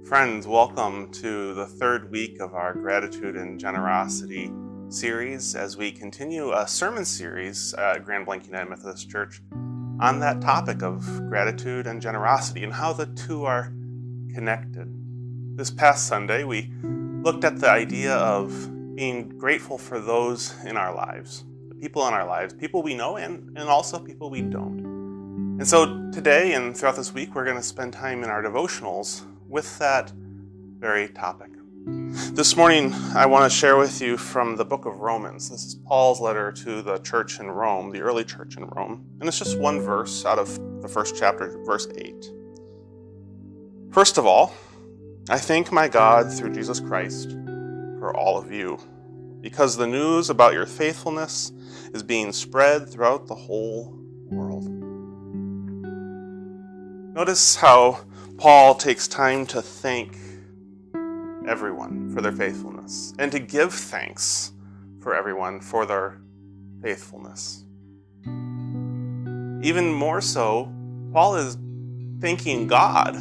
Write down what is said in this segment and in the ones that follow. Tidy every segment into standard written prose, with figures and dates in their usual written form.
Friends, welcome to the third week of our Gratitude and Generosity series as we continue a sermon series at Grand Blanc Methodist Church on that topic of gratitude and generosity and how the two are connected. This past Sunday, we looked at the idea of being grateful for those in our lives, the people in our lives, people we know and also people we don't. And so today and throughout this week, we're going to spend time in our devotionals with that very topic. This morning, I want to share with you from the book of Romans. This is Paul's letter to the church in Rome, the early church in Rome. And it's just one verse out of the first chapter, verse 8. First of all, I thank my God through Jesus Christ for all of you, because the news about your faithfulness is being spread throughout the whole world. Notice how Paul takes time to thank everyone for their faithfulness and to give thanks for everyone for their faithfulness. Even more so, Paul is thanking God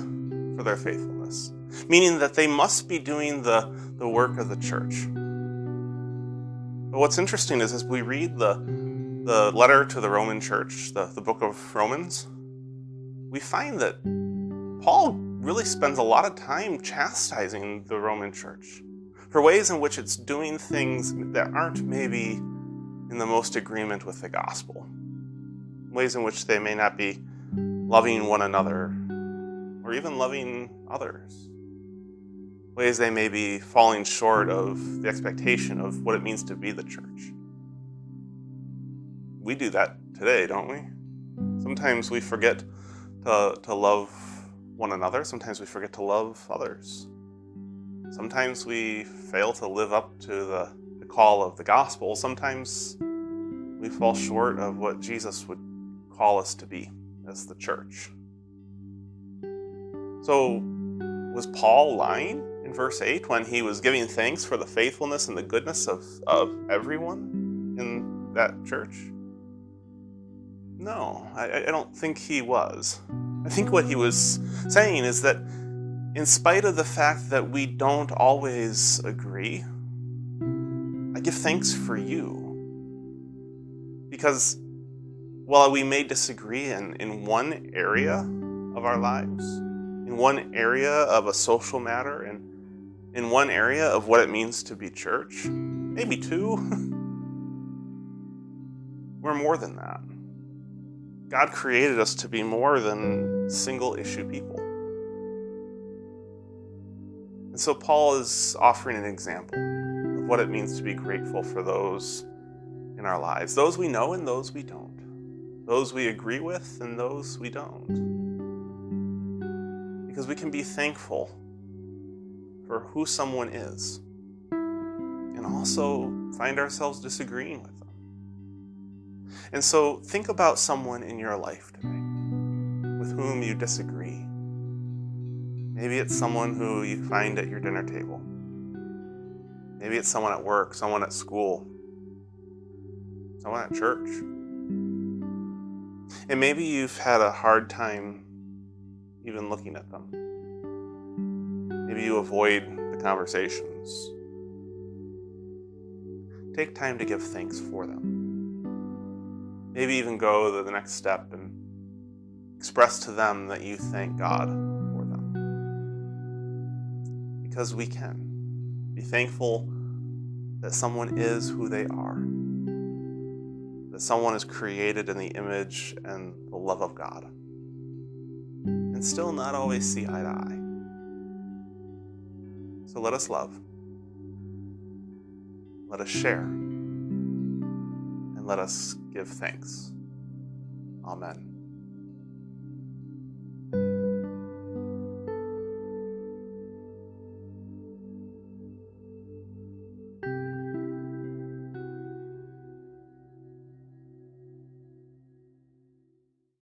for their faithfulness, meaning that they must be doing the work of the church. But what's interesting is as we read the letter to the Roman church, the book of Romans, we find that Paul really spends a lot of time chastising the Roman church for ways in which it's doing things that aren't maybe in the most agreement with the gospel. Ways in which they may not be loving one another or even loving others. Ways they may be falling short of the expectation of what it means to be the church. We do that today, don't we? Sometimes we forget to love one another. Sometimes we forget to love others. Sometimes we fail to live up to the call of the gospel. Sometimes we fall short of what Jesus would call us to be as the church. So, was Paul lying in verse 8 when he was giving thanks for the faithfulness and the goodness of everyone in that church? No, I don't think he was. I think what he was saying is that in spite of the fact that we don't always agree, I give thanks for you. Because while we may disagree in one area of our lives, in one area of a social matter, and in one area of what it means to be church, maybe two, we're more than that. God created us to be more than single-issue people. And so Paul is offering an example of what it means to be grateful for those in our lives. Those we know and those we don't. Those we agree with and those we don't. Because we can be thankful for who someone is and also find ourselves disagreeing with them. And so think about someone in your life today with whom you disagree. Maybe it's someone who you find at your dinner table. Maybe it's someone at work, someone at school, someone at church. And maybe you've had a hard time even looking at them. Maybe you avoid the conversations. Take time to give thanks for them. Maybe even go to the next step and express to them that you thank God for them. Because we can be thankful that someone is who they are. That someone is created in the image and the love of God. And still not always see eye to eye. So let us love. Let us share. And let us give thanks. Amen.